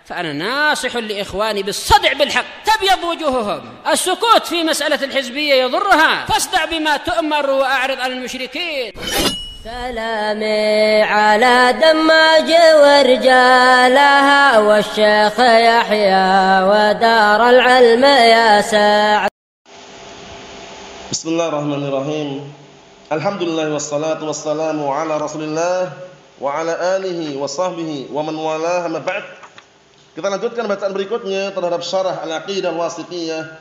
فأنا ناصح لإخواني بالصدع بالحق تبيض وجوههم. السكوت في مسألة الحزبية يضرها، فاصدع بما تؤمر وأعرض عن المشركين. سلامي على دماج ورجالها والشيخ يحيى ودار العلم يا سعد. بسم الله الرحمن الرحيم. الحمد لله والصلاة والسلام على رسول الله وعلى آله وصحbihi wa man walaha ma ba'd. Kita lanjutkan bacaan berikutnya terhadap syarah Al-Aqidah Al-Wasithiyah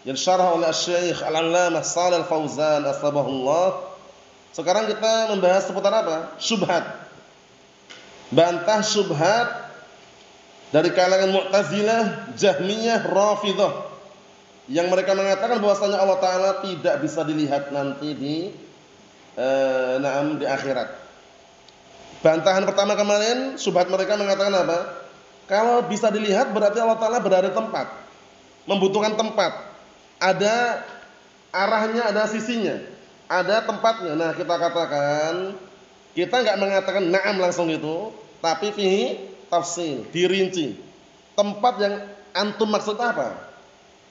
yang syarah oleh Syekh Al-Allamah Shalih Al-Fauzan Asbahullah. Sekarang kita membahas seputar apa? Syubhat. Bantah syubhat dari kalangan Mu'tazilah, Jahmiyah, Rafidhah yang mereka mengatakan bahwasanya Allah Ta'ala tidak bisa dilihat nanti di akhirat. Bantahan pertama kemarin, syubhat mereka mengatakan apa? Kalau bisa dilihat berarti Allah Ta'ala berada di tempat, membutuhkan tempat, ada arahnya, ada sisinya, ada tempatnya. Nah, kita katakan, kita enggak mengatakan na'am langsung itu, tapi fihi tafsil, dirinci. Tempat yang antum maksud apa?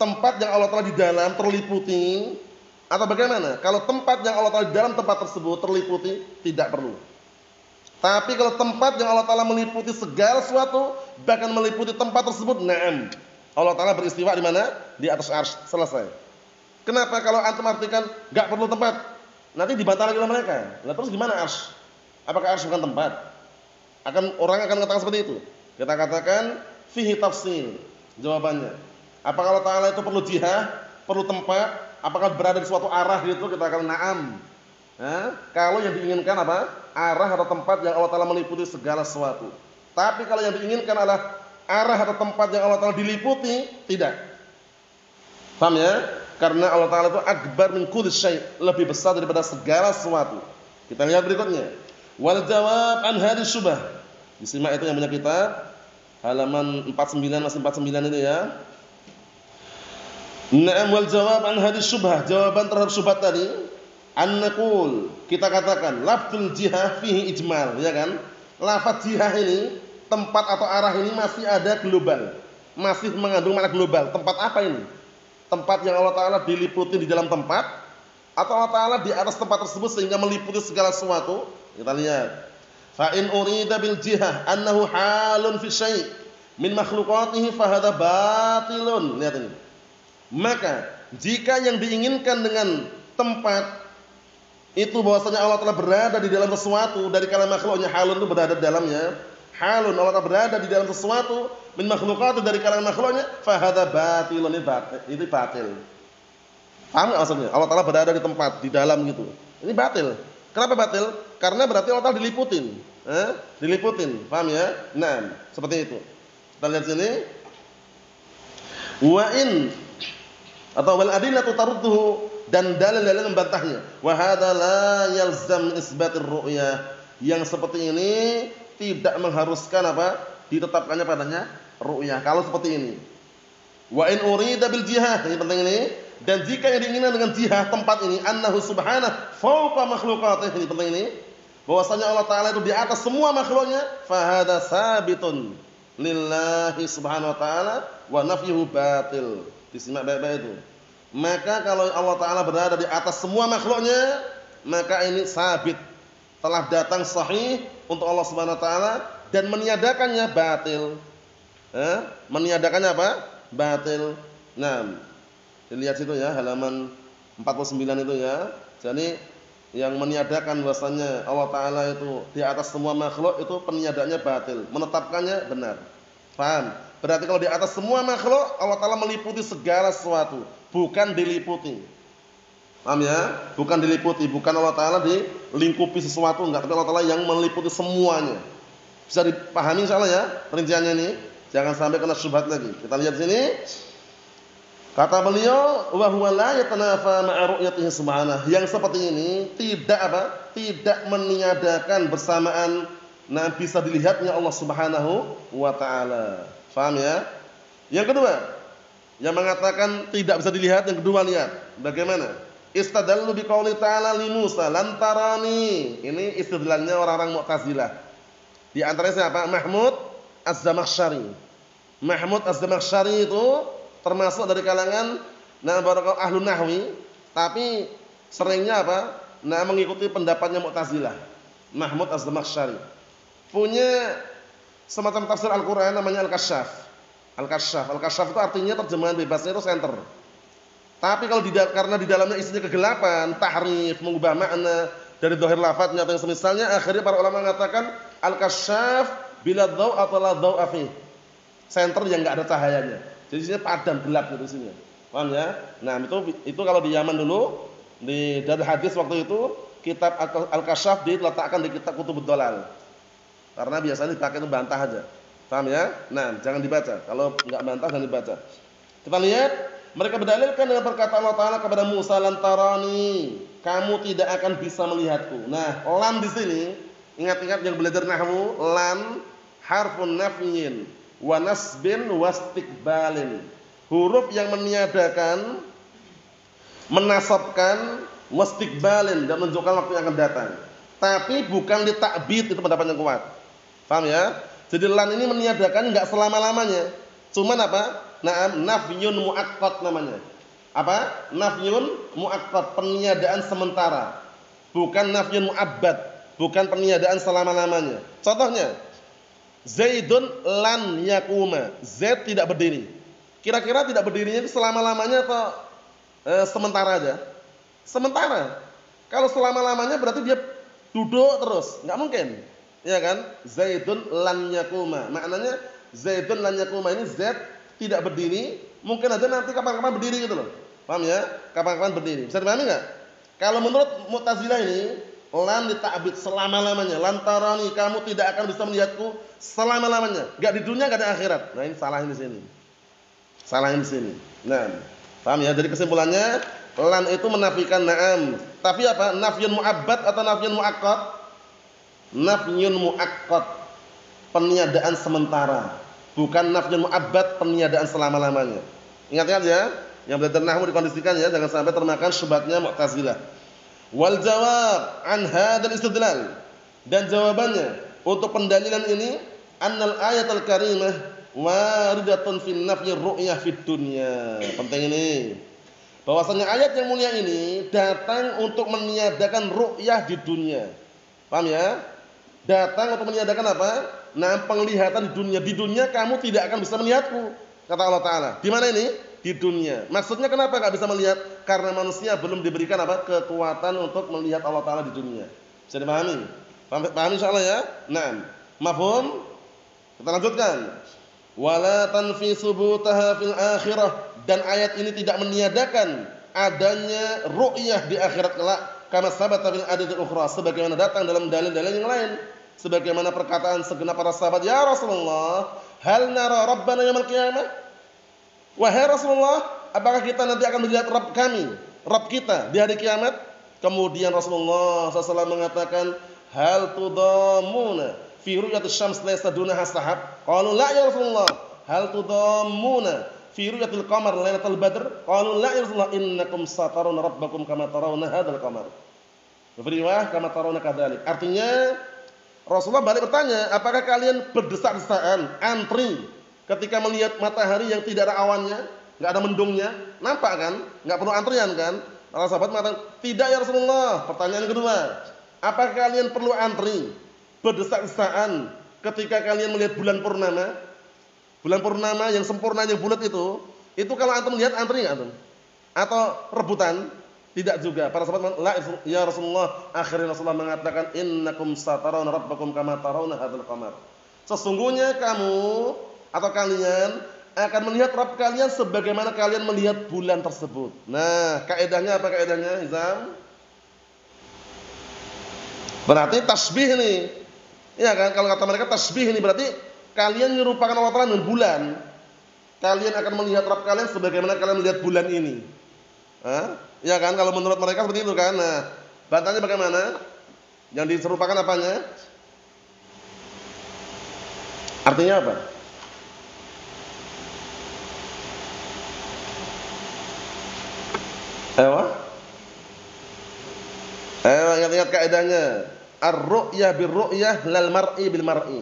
Tempat yang Allah Ta'ala di dalam terliputi atau bagaimana? Kalau tempat yang Allah Ta'ala di dalam tempat tersebut terliputi, tidak perlu. Tapi kalau tempat yang Allah Ta'ala meliputi segala sesuatu, bahkan meliputi tempat tersebut, na'am. Allah Ta'ala beristiwa di mana? Di atas arsy. Selesai. Kenapa kalau antum artikan enggak perlu tempat? Nanti dibantah lagi oleh mereka. Lah terus gimana arsy? Apakah arsy bukan tempat? Orang akan mengatakan seperti itu. Kita katakan fihi tafsil. Jawabannya, apakah Allah Ta'ala itu perlu jihah, perlu tempat? Apakah berada di suatu arah gitu? Kita akan na'am. Kalau yang diinginkan apa? Arah atau tempat yang Allah Ta'ala meliputi segala sesuatu. Tapi kalau yang diinginkan adalah arah atau tempat yang Allah Ta'ala diliputi, tidak. Paham ya? Karena Allah Ta'ala itu akbar min kulli syai', lebih besar daripada segala sesuatu. Kita lihat berikutnya. Wal jawab an hadhihi syubhah. Disimak itu yang punya kitab, halaman 49 masih 49 itu ya. Na'am wal jawab an hadhihi syubhah. Jawaban terhadap syubhat tadi, an-naqul, kita katakan lafzul jihah fihi ijmal, ya kan? Lafaz jihah ini, tempat atau arah ini masih ada global. Masih mengandung makna global. Tempat apa ini? Tempat yang Allah Ta'ala diliputi di dalam tempat, atau Allah Ta'ala di atas tempat tersebut sehingga meliputi segala sesuatu? Kita lihat. Fa in urida bil jihah annahu halun fi syai' min makhluqatihi fa hadza batilun. Lihat ini. Maka jika yang diinginkan dengan tempat itu bahwasanya Allah Ta'ala berada di dalam sesuatu dari kalangan makhluknya, halun itu berada di dalamnya. Halun, Allah Ta'ala berada di dalam sesuatu min makhluqati dari kalangan makhluknya, fa hadza batilun, ini batil. Paham enggak maksudnya? Allah Ta'ala berada di tempat, di dalam gitu. Ini batil. Kenapa batil? Karena berarti Allah Ta'ala diliputin. Diliputin. Paham ya? Nah, seperti itu. Kita lihat sini. Wa in atau wal adillatu tarudduhu, dan dalil-dalil membantahnya. Wa hadza la yalzam isbatir ru'yah. Yang seperti ini tidak mengharuskan apa? Ditetapkannya padanya ru'yah. Kalau seperti ini. Wa in urida bil jihah, ini penting ini. Dan jika yang diinginkan dengan jihah tempat ini, annahu subhanahu fawqa makhluqatihi, ini penting ini. Bahwasanya Allah Ta'ala itu di atas semua makhluknya, fa hadza sabitun lillahi subhanahu wa ta'ala wa nafyuhu batil. Disimak baik-baik itu. Maka kalau Allah Ta'ala berada di atas semua makhluknya, maka ini sabit, telah datang sahih untuk Allah Subhanahu Wa Ta'ala, dan meniadakannya batil. Meniadakannya apa? Batil. Nah, dilihat situ ya, halaman 49 itu ya. Jadi yang meniadakan bahwasanya Allah Ta'ala itu di atas semua makhluk itu peniadaannya batil, menetapkannya benar. Paham? Berarti kalau di atas semua makhluk Allah Ta'ala meliputi segala sesuatu, bukan diliputi. Paham ya? Bukan diliputi, bukan Allah Ta'ala dilingkupi sesuatu, enggak, tapi Allah Ta'ala yang meliputi semuanya. Bisa dipahami insyaallah ya perinciannya ini. Jangan sampai kena syubhat lagi. Kita lihat sini. Kata beliau, wa huwa la yatanafa ma'a ru'yatihi subhanahu. Yang seperti ini tidak apa? Tidak meniadakan bersamaan bisa dilihatnya Allah Subhanahu wa Ta'ala. Paham ya? Yang kedua, yang mengatakan tidak bisa dilihat, yang kedua lihat. Bagaimana? Istadallu biqauli ta'ala li Musa lan tarani. Ini istidlalnya orang-orang Mu'tazilah. Di antaranya siapa? Mahmud Az-Zamakhsyari. Mahmud Az-Zamakhsyari itu termasuk dari kalangan barakallahu ahlun nahwi, tapi seringnya apa? Mengikuti pendapatnya Mu'tazilah. Mahmud Az-Zamakhsyari punya semacam tafsir Al-Qur'an namanya Al-Kasyaf. Al-Kasyaf. Al-Kasyaf itu artinya terjemahan bebasnya itu center. Tapi kalau karena di dalamnya isinya kegelapan, tahrif, mengubah makna dari dhahir lafadznya atau yang semisalnya, akhirnya para ulama mengatakan Al-Kasyaf bila dhaw atau la dhaw fi. Center yang enggak ada cahayanya. Jadi sini padam gelap gitu sini. Paham ya? Nah, itu kalau di Yaman dulu dari hadis waktu itu kitab Al-Kasyaf diletakkan di kitab Kutubud Dhalal. Karena biasanya dipakai itu bantah aja. Paham ya? Nah, jangan dibaca. Kalau enggak bantah jangan dibaca. Kita lihat mereka berdalilkan dengan perkataan Allah Taala kepada Musa, lantarani, kamu tidak akan bisa melihatku. Nah, lam di sini ingat-ingat yang belajar nahwu, lam harfun nafyin wa nasbin wastiqbalin. Huruf yang meniadakan, menasabkan, wastiqbalin dan menunjukkan waktu yang akan datang. Tapi bukan ditakbid, itu pendapat yang kuat. Paham ya? Jadi lan ini meniadakan enggak selama-lamanya. Cuman apa? Nafyun muaqqat namanya. Apa? Nafyun muaqqat, peniadaan sementara. Bukan nafyun muabbad, bukan peniadaan selama-lamanya. Contohnya Zaidun lan yakuma. Zaid tidak berdiri. Kira-kira tidak berdirinya itu selama-lamanya atau sementara aja? Sementara. Kalau selama-lamanya berarti dia duduk terus. Enggak mungkin. Ya kan? Zaidun lan yakuma. Maknanya Zaidun lan yakuma ini Zaid tidak berdiri, mungkin aja nanti kapan-kapan berdiri gitu loh. Paham ya? Kapan-kapan berdiri. Bisa dipahami enggak? Kalau menurut Mu'tazilah ini lan ditakbid selama-lamanya. Lantarani, kamu tidak akan bisa melihatku selama-lamanya. Enggak di dunia, enggak di akhirat. Nah, ini salahnya di sini. Salahnya di sini. Nah, paham ya? Jadi kesimpulannya lan itu menafikan na'am. Tapi apa? Nafyun mu'abbad atau nafyun mu'aqqat? Nafyun mu'aqqat. Peniadaan sementara. Bukan nafyun mu'abbad, peniadaan selama-lamanya. Ingat-ingat ya, yang belajar nahwu dikondisikan ya, jangan sampai termakan syubhatnya Mu'tazilah. Wal jawab an hadzal istidlal, dan jawabannya untuk pendalilan ini annal ayatul karimah waridatun fin nafyi ru'yah fid dunya. Penting ini. Bahwasanya ayat yang mulia ini datang untuk meniadakan ru'yah di dunia. Paham ya? Datang untuk meniadakan apa? Penglihatan di dunia. Di dunia kamu tidak akan bisa melihatku, kata Allah Taala. Di mana ini? Di dunia. Maksudnya kenapa enggak bisa melihat? Karena manusia belum diberikan apa? Kekuatan untuk melihat Allah Taala di dunia. Bisa dipahami? Paham insyaallah ya? Naam. Mafhum? Kita lanjutkan. Wala tanfi subutaha fil akhirah, dan ayat ini tidak meniadakan adanya ru'yah di akhirat kelak, kama sabata fil adadil ukhra, sebagaimana datang dalam dalil-dalil yang lain. Sebagaimana perkataan segenap para sahabat, ya Rasulullah, hal nara rabbana yaumil qiyamah? Wahai Rasulullah, apakah kita nanti akan melihat Rabb kami, Rabb kita di hari kiamat? Kemudian Rasulullah SAW mengatakan, hal tudamuna fi ru'yatis syams laysa dunaha sahab? Qalu la ya Rasulullah. Hal tudamuna fi ru'yatil qamar lailatul badr? Qalu la ya Rasulullah, innakum satarawna rabbakum kama tarawna hadzal qamar. Beriwayah kama tarawna kadzalik. Artinya Rasulullah balik bertanya, apakah kalian berdesak-desakan, antri ketika melihat matahari yang tidak ada awannya, enggak ada mendungnya? Nampak kan? Enggak perlu antrian kan? Para sahabat mengatakan, tidak ya Rasulullah. Pertanyaan kedua, apakah kalian perlu antri, berdesak-desakan ketika kalian melihat bulan purnama? Bulan purnama yang sempurna, yang bulat itu kalau antum lihat antri enggak antum? Atau rebutan? Tidak juga. Para sahabat la ya Rasulullah, akhirnya Rasulullah mengatakan, innakum satarawna rabbakum kama tarawna hadzal qamar. Sesungguhnya kamu atau kalian akan melihat Rabb kalian sebagaimana kalian melihat bulan tersebut. Nah, kaidahnya apa kaidahnya, Hizam? Berarti tasbih nih. Iya kan? Kalau kata mereka tasbih ini berarti kalian menyerupakan Allah Ta'ala dengan bulan. Kalian akan melihat Rabb kalian sebagaimana kalian melihat bulan ini. Hah? Ya kan, kalau menurut mereka seperti itu kan. Nah, bantahnya bagaimana? Yang diserupakan apanya? Artinya apa? Ingat-ingat kaidahnya. Ar-ru'yah bir-ru'yah lal mar'i bil mar'i.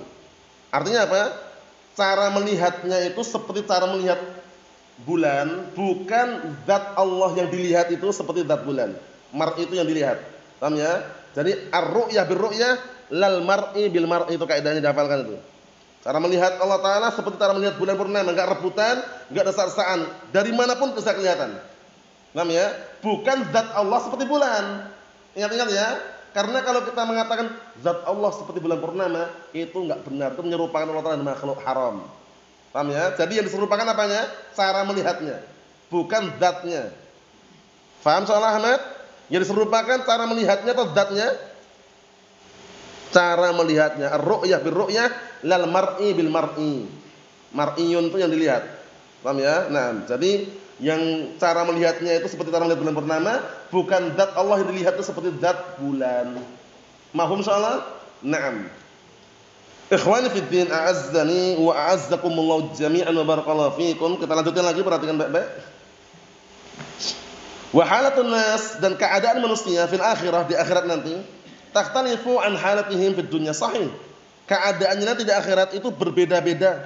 Artinya apa? cara melihatnya itu seperti cara melihat bulan, bukan zat Allah yang dilihat itu seperti zat bulan. Mar'i itu yang dilihat. Paham ya? Jadi ar-ru'yah bir-ru'yah lal mar'i bil mar'i, itu kaidahnya dihafalkan itu. Cara melihat Allah Ta'ala seperti cara melihat bulan purnama, enggak rebutan, enggak desar-desaan, dari manapun bisa kelihatan. Paham ya? Bukan zat Allah seperti bulan. Ingat-ingat ya. Karena kalau kita mengatakan zat Allah seperti bulan purnama, itu enggak benar, itu menyerupakan Allah Ta'ala dengan makhluk haram. Paham ya? Jadi yang diserupakan apanya? Cara melihatnya, bukan zatnya. Paham soal Ahmad? Yang diserupakan cara melihatnya atau zatnya? Cara melihatnya. Ar-ru'yah bir-ru'yah lal mar'i bil mar'i. Mar'iyun itu yang dilihat. Paham ya? Nah, jadi yang cara melihatnya itu seperti cara melihat bulan purnama, bukan zat Allah yang dilihat itu seperti zat bulan. Mahum soalnya? Naam. Ikhwani fid din, a'azzani wa a'azzakumullah jami'an wa barakallahu fiikum. Kita lanjutkan lagi, perhatikan baik-baik. Wa halatun nas, dan keadaan manusia fil akhirah, di akhirat nanti, takhtalifu an halatihim fid dunya. Sahih. Keadaannya nanti di akhirat itu berbeda-beda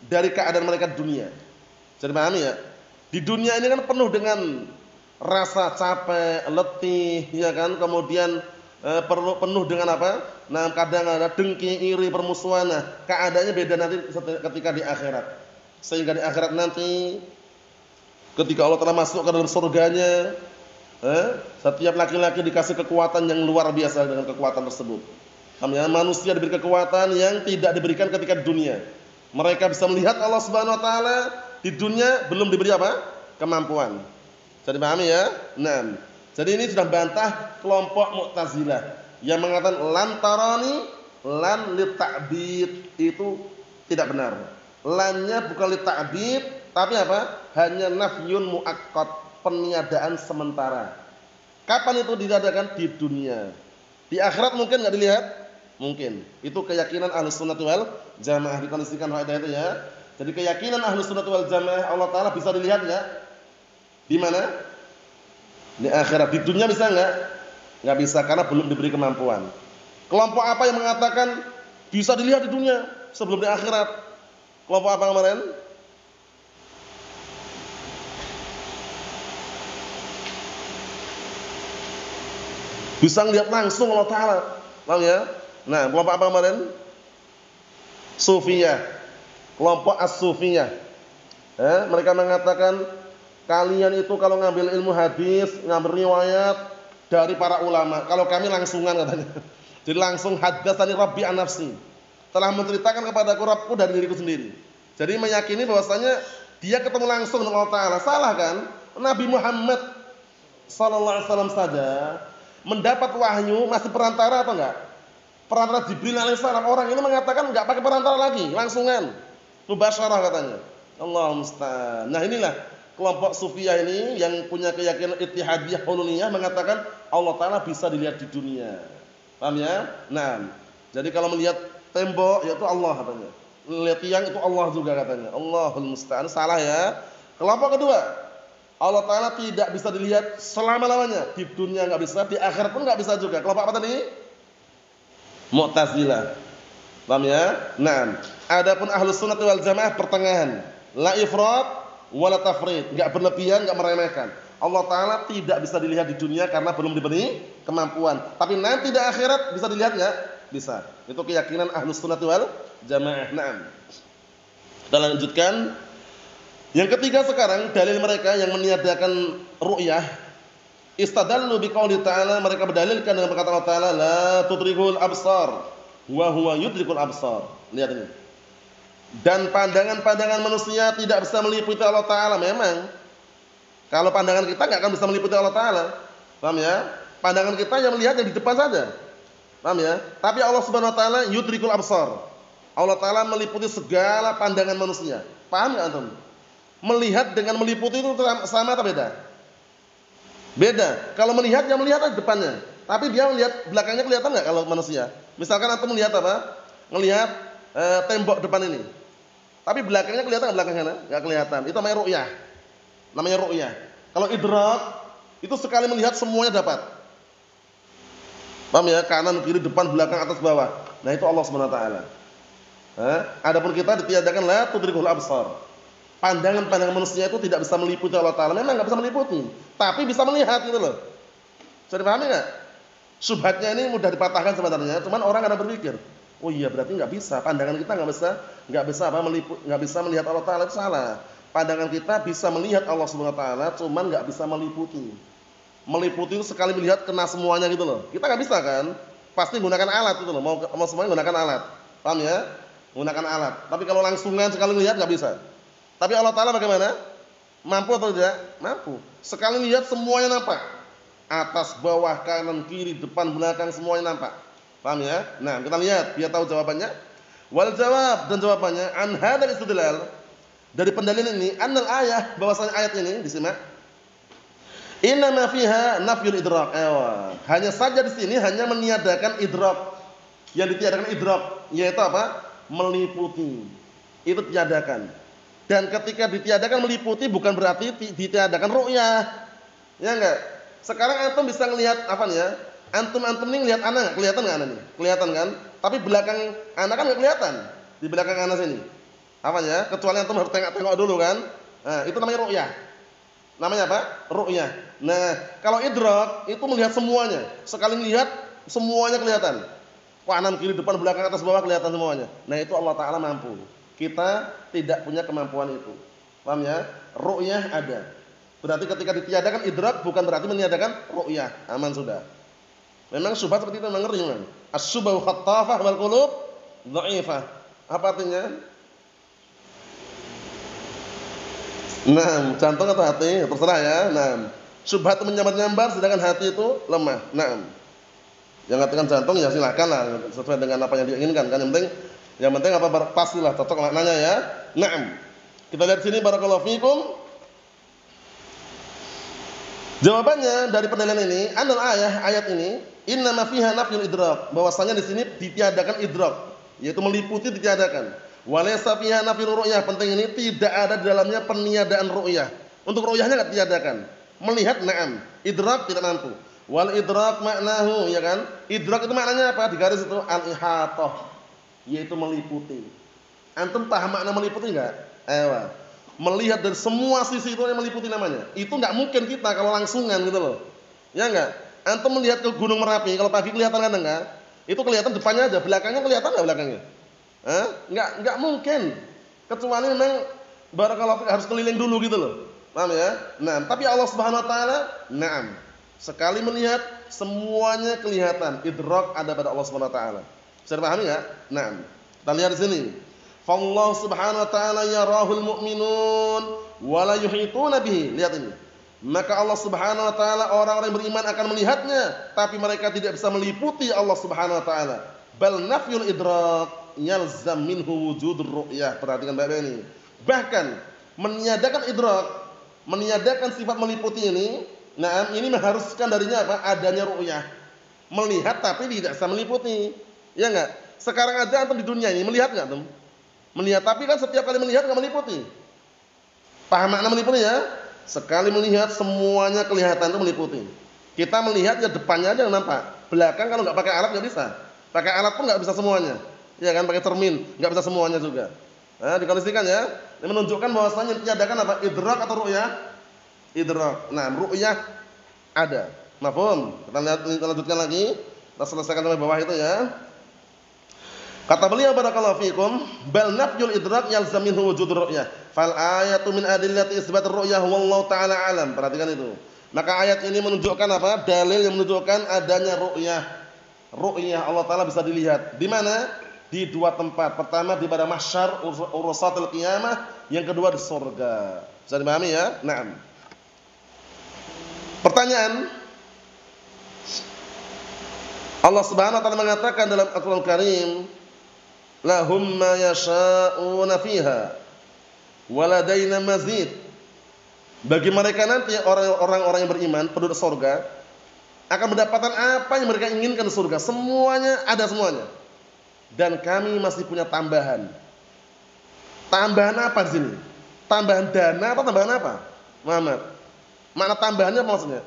dari keadaan mereka di dunia. Jadi pahami ya? Di dunia ini kan penuh dengan rasa capek, letih, ya kan? Kemudian penuh dengan apa? Nah, kadang ada dengki, iri, permusuhan. Nah, keadaannya beda nanti ketika di akhirat. Sehingga di akhirat nanti ketika Allah telah masuk ke dalam surganya, setiap laki-laki dikasih kekuatan yang luar biasa dengan kekuatan tersebut. Manusia diberi kekuatan yang tidak diberikan ketika di dunia. Mereka bisa melihat Allah Subhanahu wa taala, di dunia belum diberi apa? Kemampuan. Jadi pahami ya? Nah, jadi ini sudah bantah kelompok Mu'tazilah yang mengatakan lan tarani lan li ta'bid, itu tidak benar. Lannya bukan li ta'bid, tapi apa? Hanya nafyun muakkad, peniadaan sementara. Kapan itu ditiadakan? Di dunia. Di akhirat mungkin enggak dilihat? Mungkin. Itu keyakinan Ahlus Sunnah wal Jamaah, dikondisikan faedah itu ya. Jadi keyakinan Ahlus Sunnah wal Jamaah, Allah Ta'ala bisa dilihat enggak? Di mana? Di akhirat. Di dunia bisa enggak? Enggak bisa, karena belum diberi kemampuan. Kelompok apa yang mengatakan bisa dilihat di dunia sebelum di akhirat? Kelompok apa kemarin? Bisa melihat langsung Allah Ta'ala. Paham ya? Nah, kelompok apa kemarin? Sufiyah. Kelompok As-Sufiyah. Mereka mengatakan kalian itu kalau ngambil ilmu hadis, ngambil riwayat dari para ulama. Kalau kami langsungan katanya. Jadi langsung haddatsani Rabbi an nafsi. Telah menceritakan kepadaku Rabbku dari diriku sendiri. Jadi meyakini bahwasanya dia ketemu langsung dengan Allah Ta'ala. Salah kan? Nabi Muhammad sallallahu alaihi wasallam saja mendapat wahyu masih perantara atau enggak? Perantara Jibril alaihissalam. Orang ini mengatakan enggak pakai perantara lagi, langsungan, mubasyarah katanya. Allahu musta'an. Nah, inilah kelompok Sufiyah ini yang punya keyakinan Ittihadiyah Hululiyah, mengatakan Allah Ta'ala bisa dilihat di dunia. Paham ya? Nah, jadi kalau melihat tembok yaitu Allah katanya. Melihat tiang itu Allah juga katanya. Allahul musta'an. Salah ya. Kelompok kedua, Allah Ta'ala tidak bisa dilihat selama-lamanya. Di dunia enggak bisa, di akhirat pun enggak bisa juga. Kelompok apa tadi? Mu'tazilah. Paham ya? Nah, adapun Ahlus Sunnah wal Jamaah pertengahan. La ifrat wala tafrid, enggak berlebihan, enggak meremehkan. Allah Ta'ala tidak bisa dilihat di dunia karena belum diberi kemampuan. Tapi nanti di akhirat bisa dilihat enggak? Bisa. Itu keyakinan Ahlus Sunnah wal Jamaah. Naam. Kita lanjutkan. Yang ketiga sekarang, dalil mereka yang meniadakan ru'yah. Istadallu biqauli ta'ala, mereka berdalilkan dengan perkataan Allah Ta'ala, la tudrikul absar wa huwa yudrikul absar. Lihat ini. Dan pandangan-pandangan manusia tidak bisa meliputi Allah Ta'ala. Memang kalau pandangan kita enggak akan bisa meliputi Allah Ta'ala. Paham ya? Pandangan kita yang melihat yang di depan saja. Paham ya? Tapi Allah Subhanahu wa taala yudrikul absar. Allah Ta'ala meliputi segala pandangan manusia. Paham enggak antum? Melihat dengan meliputi itu sama atau beda? Beda. Kalau melihat, yang melihat aja depannya. Tapi dia melihat belakangnya, kelihatan nggak kalau manusia? Misalkan antum melihat apa? Melihat tembok depan ini. Tapi belakangnya kelihatan nggak belakangnya? Nggak kelihatan. Itu namanya ru'yah. Namanya ru'yah. Kalau idrak, itu sekali melihat semuanya dapat. Paham ya? Kanan, kiri, depan, belakang, atas, bawah. Nah itu Allah Subhanahu wa taala. Adapun kita ditiadakan la tudrikul absar. Pandangan-pandangan manusia itu tidak bisa meliputi Allah Ta'ala. Memang nggak bisa meliputi, tapi bisa melihat gitu loh. Bisa dipahami nggak? Syubhatnya ini mudah dipatahkan sebenarnya, cuman orang kadang berpikir, oh iya berarti nggak bisa. Pandangan kita nggak bisa melihat Allah Ta'ala, itu salah. Pandangan kita bisa melihat Allah Subhanahu Wa Ta'ala, cuman nggak bisa meliputi. Meliputi itu sekali melihat kena semuanya gitu loh. Kita nggak bisa kan? Pasti gunakan alat gitu loh. Mau semuanya gunakan alat. Paham ya? Gunakan alat. Tapi kalau langsungan sekali melihat nggak bisa. Tapi Allah Ta'ala bagaimana? Mampu atau tidak? Mampu. Sekali lihat semuanya nampak. Atas, bawah, kanan, kiri, depan, belakang semuanya nampak. Paham ya? Nah, kita lihat biar tahu jawabannya. Wal jawab, dan jawabannya an hadzal istidlal. Dari pendalilan ini, annal ayah, bahwasanya ayat ini disimak. Inna ma fiha nafyul idrak. Hanya saja di sini hanya meniadakan idrak. Yang ditiadakan idrak yaitu apa? Meliputi. Itu tiadakan. Dan ketika ditiadakan meliputi bukan berarti ditiadakan ru'yah. Ya enggak? Sekarang antum bisa ngelihat apa nih ya? Antum ini ngelihat ana enggak? Kelihatan enggak ana nih? Kelihatan kan? Tapi belakang ana kan enggak kelihatan. Di belakang ana sini. Apanya? Kecuali antum harus tengok dulu kan? Nah, itu namanya ru'yah. Namanya apa? Ru'yah. Nah, kalau idrak itu melihat semuanya. Sekali melihat semuanya kelihatan. Kanan, kiri, depan, belakang, atas, bawah kelihatan semuanya. Nah, itu Allah Ta'ala mampu. Kita tidak punya kemampuan itu. Paham ya? Ru'yah ada. Berarti ketika ditiadakan idrak bukan berarti meniadakan ru'yah. Aman sudah. Memang syubhat seperti itu memang ngeri memang. As-syubhu khattafah wal qulub dha'ifah. Apa artinya? Nah, jantung atau hati? Terserah ya. Nah, syubhat itu menyambar-nyambar sedangkan hati itu lemah. Nah, yang katakan jantung ya silakan lah sesuai dengan apa yang diinginkan kan. Yang penting apa pastilah cocok maknanya ya. Naam. Kita lihat sini barakallahu fikum. Jawabannya dari pendalilan ini, anal ayat ini, inna ma fiha nafyul idrak. Bahwasanya di sini ditiadakan idrak, yaitu meliputi ditiadakan. Walaysa fiha nafyul ru'yah. Penting ini tidak ada di dalamnya peniadaan ru'yah. Untuk ru'yahnya enggak ditiadakan. Melihat na'am, idrak tidak mampu. Wal idrak maknahu, ya kan? Idrak itu maknanya apa? Di garis itu al-ihatah. Yaitu meliputi. Antum paham makna meliputi enggak? Ewa. Melihat dari semua sisi itu yang meliputi namanya. Itu enggak mungkin kita kalau langsungan gitu loh. Ya enggak? Antum melihat ke Gunung Merapi kalau pagi kelihatan kan enggak? Itu kelihatan depannya aja, belakangnya kelihatan enggak belakangnya? Enggak mungkin. Kecuali memang barakallahu harus keliling dulu gitu loh. Paham ya? Nah, tapi Allah Subhanahu wa taala, na'am. Sekali melihat semuanya kelihatan. Idrak ada pada Allah Subhanahu wa taala. Bisa dipahami enggak? Nah, kita lihat di sini. Fallahu Subhanahu wa taala yarahul mu'minun wa la yuhituna bihi. Lihat ini. Maka Allah Subhanahu wa taala orang-orang beriman akan melihatnya, tapi mereka tidak bisa meliputi Allah Subhanahu wa taala. Bal nafyul idrak yalzam minhu wujudur ru'yah. Perhatikan baik-baik ini. Bahkan meniadakan idrak, meniadakan sifat meliputi ini, nah ini mengharuskan darinya apa? Adanya ru'yah. Melihat tapi tidak bisa meliputi. Ya enggak? Sekarang aja antum di dunia ini melihat enggak antum? Melihat tapi kan setiap kali melihat enggak meliputi. Paham makna meliputi ya? Sekali melihat semuanya kelihatan itu meliputi. Kita melihat ya depannya aja yang nampak. Belakang kalau enggak pakai alat enggak bisa. Pakai alat pun enggak bisa semuanya. Ya kan, pakai cermin enggak bisa semuanya juga. Nah, dikondisikan ya. Ini menunjukkan bahwasanya tiadakan apa? Idrak atau ru'yah? Idrak. Nah, ru'yah ada. Mafhum? Kita lihat, kita lanjutkan lagi. Kita selesaikan sampai bawah itu ya. Kata beliau barakallahu fikum, bal nafyul idrak yalzam minhu wujudur ru'yah. Fal ayatu min adillati isbatir ru'yah wallahu taala alam. Perhatikan itu. Maka ayat ini menunjukkan apa? Dalil yang menunjukkan adanya ru'yah. Ru'yah Allah taala bisa dilihat. Di mana? Di dua tempat. Pertama di pada mahsyar urusatul qiyamah, yang kedua di surga. Bisa dipahami ya? Naam. Pertanyaan, Allah Subhanahu wa taala mengatakan dalam Al-Qur'an Karim, lahum ma yasha'una fiha waladaina mazid. Bagi mereka nanti orang-orang yang beriman penduduk surga akan mendapatkan apa yang mereka inginkan di surga. Semuanya ada semuanya. Dan kami masih punya tambahan. Tambahan apa di sini? Tambahan dana atau tambahan apa? Muhammad. Makna tambahannya apa maksudnya?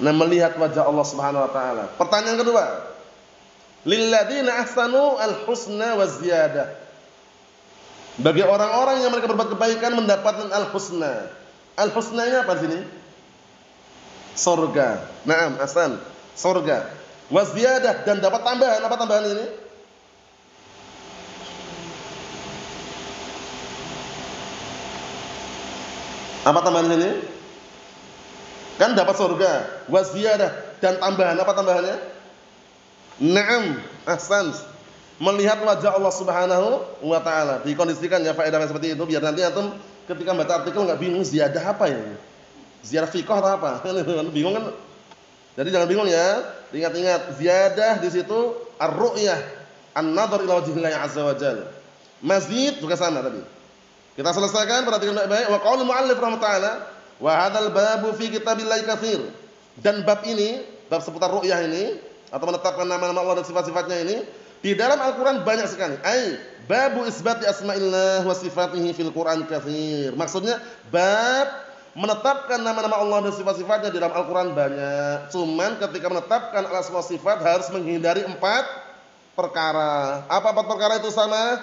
Nah, melihat wajah Allah Subhanahu wa taala. Pertanyaan kedua. lilladzina ahsanu al-husna wa ziyadah. Bagi orang-orang yang mereka berbuat kebaikan mendapatkan al-husna. Al-husna-nya apa di sini? Surga. Naam, ahsan. Surga. Wa ziyadah, dan dapat tambahan. Apa tambahan ini? Apa tambahan ini? Kan dapat surga, wa ziyadah, dan tambahan. Apa tambahannya? Naam, ahsan. Melihat wajah Allah Subhanahu wa taala. Dikondisikan ya faedah seperti itu biar nanti antum ketika baca artikel enggak bingung ziyadah apa ya. Ziyadah fiqh atau apa? Bingung kan? Jadi jangan bingung ya. Ingat-ingat ziyadah di situ ar-ru'yah, an-nadhar ila wajhillahi azza wa jalla. Mazid juga sama tadi. Kita selesaikan, perhatikan baik-baik. Wa qaulul mu'allif rahimahullah, wa hadzal babu fi kitabillahi katsir. Dan bab ini, bab seputar ru'yah ini atau menetapkan nama-nama Allah dan sifat-sifatnya ini di dalam Al-Qur'an banyak sekali. Ai babu isbati asma'illah wa sifatihi fil Qur'an katsir. Maksudnya bab menetapkan nama-nama Allah dan sifat-sifatnya di dalam Al-Qur'an banyak. Cuman ketika menetapkan asma sifat harus menghindari 4 perkara. Apa 4 perkara itu sama?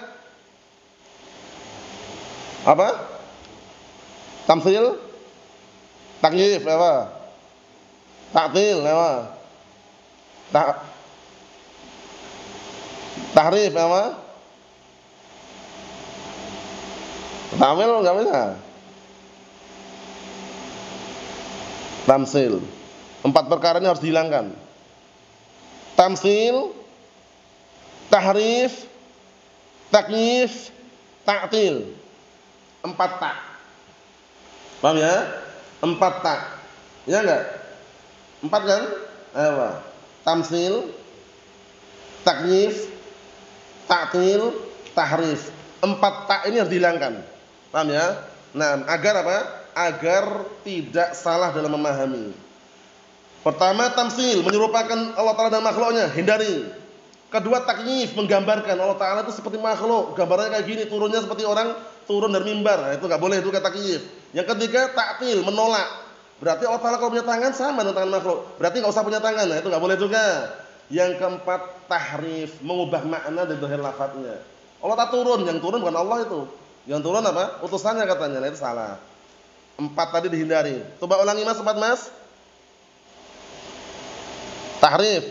Apa? Tamtsil, takyif, apa? Ta'til, apa? Tahrif, apa? Ta'wil enggak bisa. Tamtsil. 4 perkara ini harus dihilangkan. Tamtsil, tahrif, takyif, ta'til. 4 tak. Paham ya? 4 tak. Ya enggak? 4 kan? Ayo. Tamtsil, takyif, ta'til, tahrif. 4 tak ini harus dihilangkan. Paham ya? Nah, agar apa? Agar tidak salah dalam memahami. Pertama, tamtsil, menyerupakan Allah Ta'ala dan makhluknya, hindari. Kedua, takyif, menggambarkan Allah Ta'ala itu seperti makhluk, gambarnya kayak gini, turunnya seperti orang turun dari mimbar. Nah, itu enggak boleh, itu kata takyif. Yang ketiga, ta'til, menolak. Berarti Allah Ta'ala kalau punya tangan sama dengan tangan makhluk. Berarti enggak usah punya tangan. Nah, itu enggak boleh juga. Yang keempat, tahrif, mengubah makna dari zahir lafadznya. Allah tak turun, yang turun bukan Allah itu. Yang turun apa? Utusannya katanya. Nah, itu salah. 4 tadi dihindari. Coba ulangi Mas, 4 Mas. Tahrif,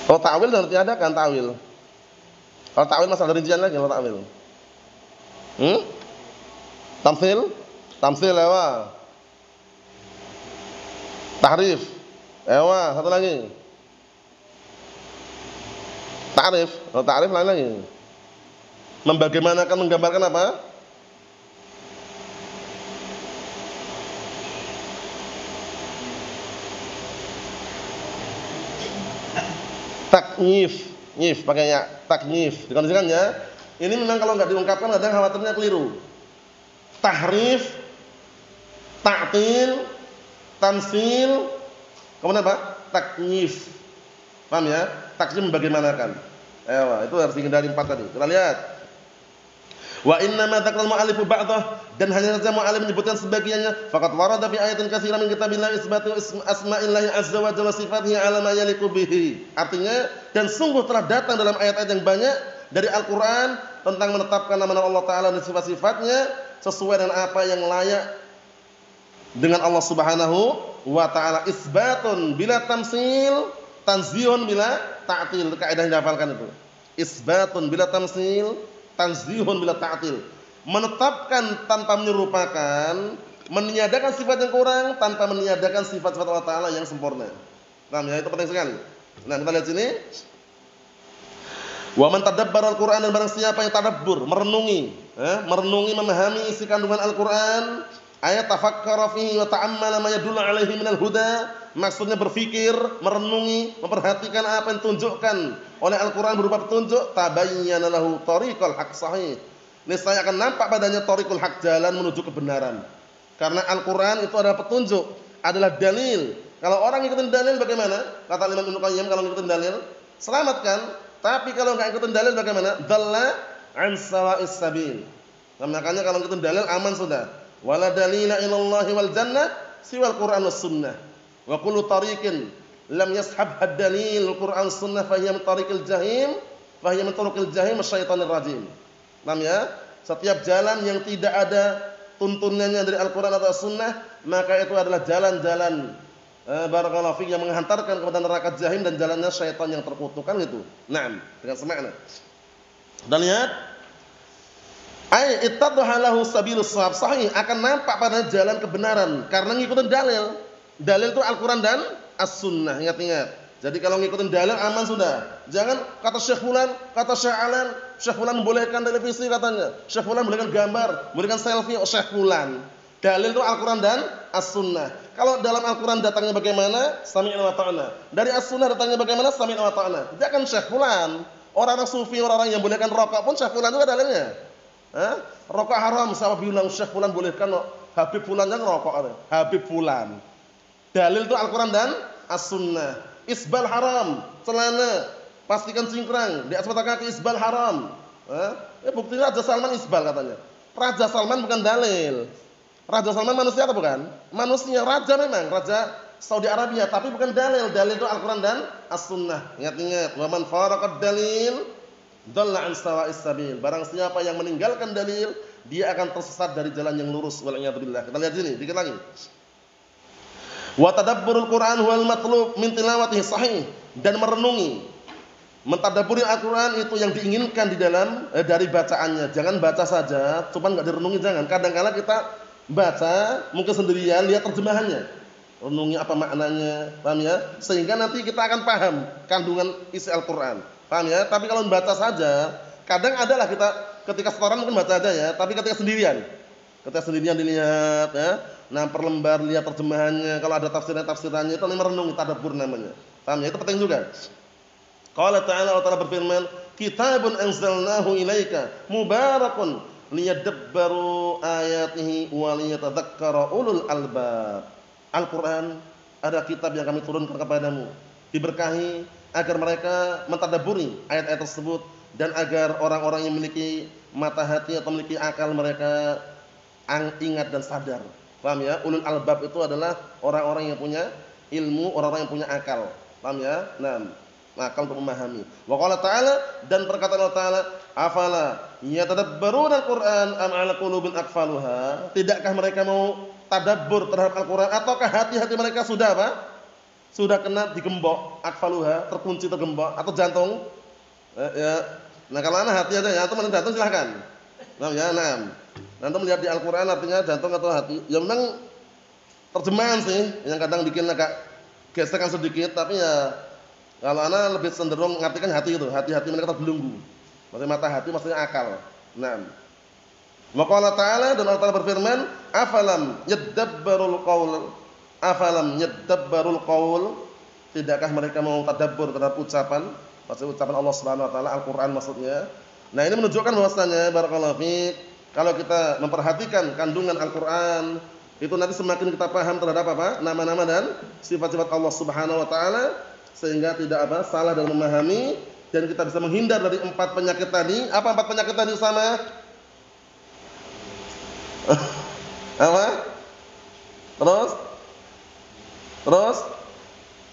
kalau ta'wil nanti ada kan ta'wil. Kalau ta'wil masalah rincian lagi kalau ta'wil. Tamtsil, tamtsil ewa. Tahrif, ewa. Satu lagi. Ta'rif, kalau ta'rif lain lagi. Membagaimanakan, menggambarkan apa? Taknyif, nyif pakainya taknyif. Dikondisikan ya. Ini memang kalau enggak diungkapkan kadang khawatirnya keliru. Tahrif, ta'til, tamtsil, kemudian apa? Taknyif. Paham ya? Taknyif membagaimanakan. Itu harus dihindari 4 tadi. Kita lihat. Wa inna ma dzakara al-mu'allifu ba'dah, dan hanya saja mu'allif menyebutkan sebagiannya. Faqad warada fi ayatin katsiran min kitabillah isbatu asma'illahi azza wa jalla sifatihi 'ala ma yaliqu bihi. Artinya, dan sungguh telah datang dalam ayat-ayat yang banyak dari Al-Qur'an tentang menetapkan nama-nama Allah Ta'ala dan sifat-sifatnya sesuai dengan apa yang layak dengan Allah Subhanahu wa Ta'ala. Isbatun bila tamtsil, tanzihun bila ta'til. Kaidah yang dihafalkan itu. Isbatun bila tamtsil, tanzihun bila ta'til. Menetapkan tanpa menyerupakan, meniadakan sifat yang kurang tanpa meniadakan sifat-sifat Allah Ta'ala yang sempurna. Nah, ya, itu penting sekali. Nah, kita lihat sini. Wa man tadabbara al-Qur'an, dan barang siapa yang tadabbur, merenungi, merenungi, memahami isi kandungan Al-Qur'an, ayat tafakkara fihi wa ta'ammala ma yadullu alaihi minal huda, maksudnya berfikir, merenungi, memperhatikan apa yang ditunjukkan oleh Al-Qur'an berupa petunjuk, tabayyana lahu tariqul haq sahih. Niscaya akan nampak padanya tariqul haq, jalan menuju kebenaran. Karena Al-Qur'an itu adalah petunjuk, adalah dalil. Kalau orang ikutin dalil bagaimana? Kata Imam Ibnu Qayyim, kalau ikutin dalil selamatkan. Tapi kalau enggak ikutin dalil bagaimana? Dhalla an sawa'is sabil. Nah, makanya kalau ikutin dalil aman sudah. Wala dalila ilallahi wal jannah siwal Qur'an was sunnah. Wa kullu tariqin lam yashab ad-dalil Qur'an sunnah fa hiya min tariqil jahim, fa hiya min turuqil jahim asyaitonir rajim. Paham ya? Setiap jalan yang tidak ada tuntunannya dari Al-Qur'an atau Sunnah, maka itu adalah jalan-jalan barakallahu fiik yang menghantarkan kepada neraka jahim dan jalannya syaitan yang terkutuk, kan gitu. Naam, dengan semakna. Dan lihat, ai ittadha lahu sabilus shawab, sahih akan nampak pada jalan kebenaran karena ngikutin dalil. Dalil itu Al-Qur'an dan As-Sunnah, ingat-ingat. Jadi kalau ngikutin dalil aman sudah. Jangan kata Syekh Fulan, kata Syekh Alan, Syekh Fulan bolehkan televisi katanya. Syekh Fulan bolehkan gambar, bolehkan selfie, oh Syekh Fulan. Dalil itu Al-Qur'an dan As-Sunnah. Kalau dalam Al-Qur'an datangnya bagaimana? Sami'na wa ta'na. Dari As-Sunnah datangnya bagaimana? Sami'na wa ta'na. Dia kan Syekh Fulan. Orang-orang sufi, orang-orang yang bolehkan rokok pun Syekh Fulan juga dalilnya. Rokok haram, siapa bilang Syekh Fulan bolehkan? Habib Fulan kan rokok. Habib Fulan. Dalil itu Al-Qur'an dan As-Sunnah. Isbal haram, celana pastikan cingkrang, di atas mata kaki isbal haram. Bukti Raja Salman isbal katanya. Raja Salman bukan dalil. Raja Salman manusia atau bukan? Manusia, raja memang, raja Saudi Arabia, tapi bukan dalil. Dalil itu Al-Qur'an dan As-Sunnah. Ingat-ingat, wa man faraqad dalil dhalla an sawa'is sabil. Barang siapa yang meninggalkan dalil, dia akan tersesat dari jalan yang lurus. Wal iyad billah. Kita lihat sini, dikit lagi. Wa tadabburul Qur'an huwal matlub min tilawatihi sahih, dan merenungi, mentadabburi Al-Qur'an itu yang diinginkan di dalam dari bacaannya. Jangan baca saja, cuma enggak direnungi, jangan. Kadang-kala kita baca mungkin sendirian, lihat terjemahannya. Renungi apa maknanya, paham ya? Sehingga nanti kita akan paham kandungan isi Al-Qur'an. Paham ya? Tapi kalau membaca saja, kadang adalah kita ketika setoran mungkin baca aja ya, tapi ketika sendirian dilihat ya. Nah, per lembar lihat terjemahannya, kalau ada tafsirannya itu namanya merenungi, tadabbur namanya. Paham ya? Itu penting juga. Qala ta'ala, Allah Ta'ala berfirman, kitabun anzalnahu ilaika mubarakun liyadabbaru ayatihi wa liyatadzakkara ulul albab. Al-Qur'an ada kitab yang kami turunkan kepadamu, diberkahi agar mereka mentadabburi ayat-ayat tersebut dan agar orang-orang yang memiliki mata hati atau memiliki akal mereka ingat dan sadar. Paham ya? Ulul albab itu adalah orang-orang yang punya ilmu, orang-orang yang punya akal. Paham ya? Nah, akal untuk memahami. Wa qala ta'ala, dan perkataan Allah Ta'ala, afala yatadabbaruna al-Qur'an am 'ala qulubin aqfaluha? Tidakkah mereka mau tadabbur terhadap Al-Qur'an, ataukah hati-hati mereka sudah apa? Sudah kena digembok, aqfaluha, terkunci, tergembok, atau jantung? Ya. Nah, kalau ana hati aja ya, atau mana jantung silahkan. Paham ya? Nah. Nanti melihat di Al-Qur'an artinya jantung atau hati. Ya memang terjemahan sih yang kadang bikin agak gesekan sedikit, tapi ya kalau ana lebih cenderung mengartikan hati itu, hati-hati mereka terbelenggu. Maksudnya mata hati maksudnya akal. Nah. Wa qala ta'ala, dan Allah Ta'ala berfirman, afalam yadabbarul qaul, tidakkah mereka mau tadabbur terhadap ucapan, maksudnya ucapan Allah Subhanahu wa taala, Al-Qur'an maksudnya. Nah, ini menunjukkan bahwasanya barakallahu fiik, kalau kita memperhatikan kandungan Al-Qur'an, itu nanti semakin kita paham terhadap apa? Nama-nama dan sifat-sifat Allah Subhanahu wa taala, sehingga tidak apa? Salah dalam memahami, dan kita bisa menghindar dari 4 penyakit tadi. Apa 4 penyakit tadi sama? Apa? Terus?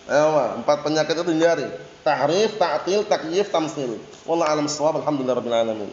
Ayo, 4 penyakit itu hindari. Tahrif, ta'til, takyif, tamtsil. Wallahu a'lam bissawab. Alhamdulillahirabbil alamin.